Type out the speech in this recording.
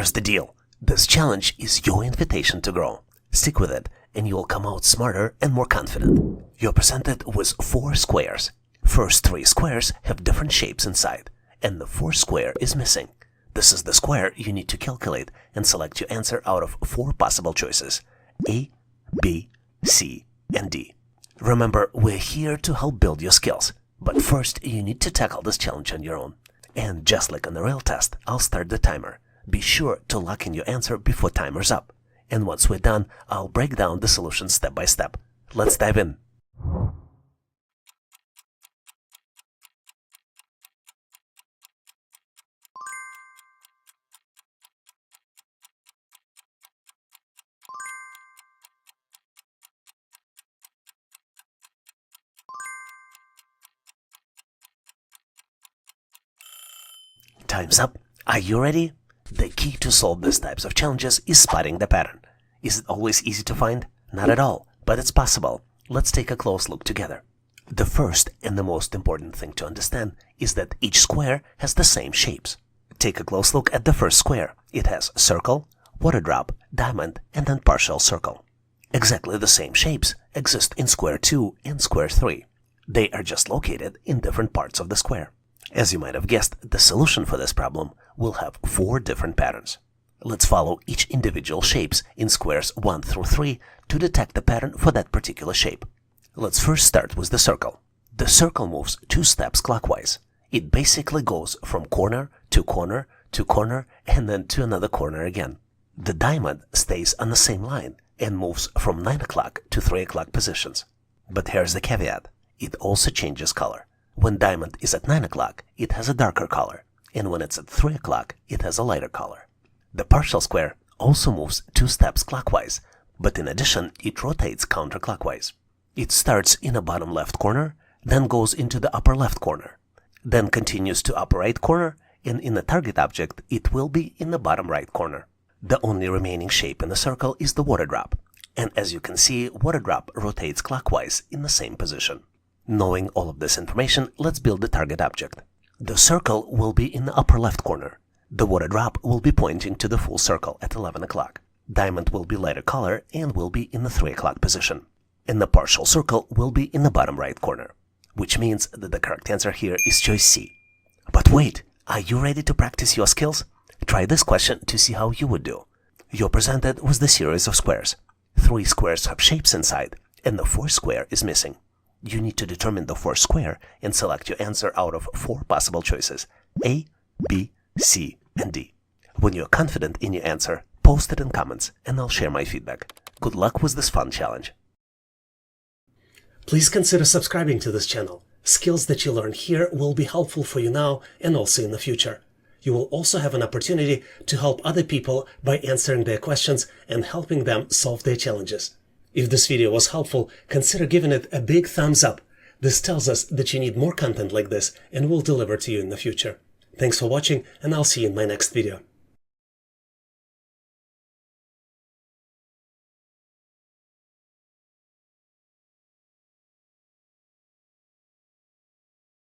here's the deal. This challenge is your invitation to grow. Stick with it, and you'll come out smarter and more confident. You're presented with 4 squares. First 3 squares have different shapes inside, and the 4th square is missing. This is the square you need to calculate and select your answer out of 4 possible choices: A, B, C, and D. Remember, we're here to help build your skills, but first you need to tackle this challenge on your own. And just like on the real test, I'll start the timer. Be sure to lock in your answer before timer's up. And once we're done, I'll break down the solution step by step. Let's dive in. Time's up. Are you ready? The key to solve these types of challenges is spotting the pattern. Is it always easy to find? Not at all, but it's possible. Let's take a close look together. The first and the most important thing to understand is that each square has the same shapes. Take a close look at the first square. It has circle, water drop, diamond, and then partial circle. Exactly the same shapes exist in square 2 and square 3. They are just located in different parts of the square. As you might have guessed, the solution for this problem will have 4 different patterns. Let's follow each individual shapes in squares 1 through 3 to detect the pattern for that particular shape. Let's first start with the circle. The circle moves 2 steps clockwise. It basically goes from corner to corner to corner and then to another corner again. The diamond stays on the same line and moves from 9 o'clock to 3 o'clock positions. But here's the caveat. It also changes color. When diamond is at 9 o'clock, it has a darker color, and when it's at 3 o'clock, it has a lighter color. The partial square also moves 2 steps clockwise, but in addition, it rotates counterclockwise. It starts in the bottom left corner, then goes into the upper left corner, then continues to upper right corner, and in the target object, it will be in the bottom right corner. The only remaining shape in the circle is the water drop, and as you can see, water drop rotates clockwise in the same position. Knowing all of this information, let's build the target object. The circle will be in the upper left corner. The water drop will be pointing to the full circle at 11 o'clock. Diamond will be lighter color and will be in the 3 o'clock position. And the partial circle will be in the bottom right corner, which means that the correct answer here is choice C. But wait, are you ready to practice your skills? Try this question to see how you would do. You're presented with the series of squares. 3 squares have shapes inside, and the 4th square is missing. You need to determine the 4th square and select your answer out of 4 possible choices: A, B, C, and D. When you're confident in your answer, post it in comments and I'll share my feedback. Good luck with this fun challenge. Please consider subscribing to this channel. Skills that you learn here will be helpful for you now and also in the future. You will also have an opportunity to help other people by answering their questions and helping them solve their challenges. If this video was helpful, consider giving it a big thumbs up. This tells us that you need more content like this and we'll deliver to you in the future. Thanks for watching, and I'll see you in my next video.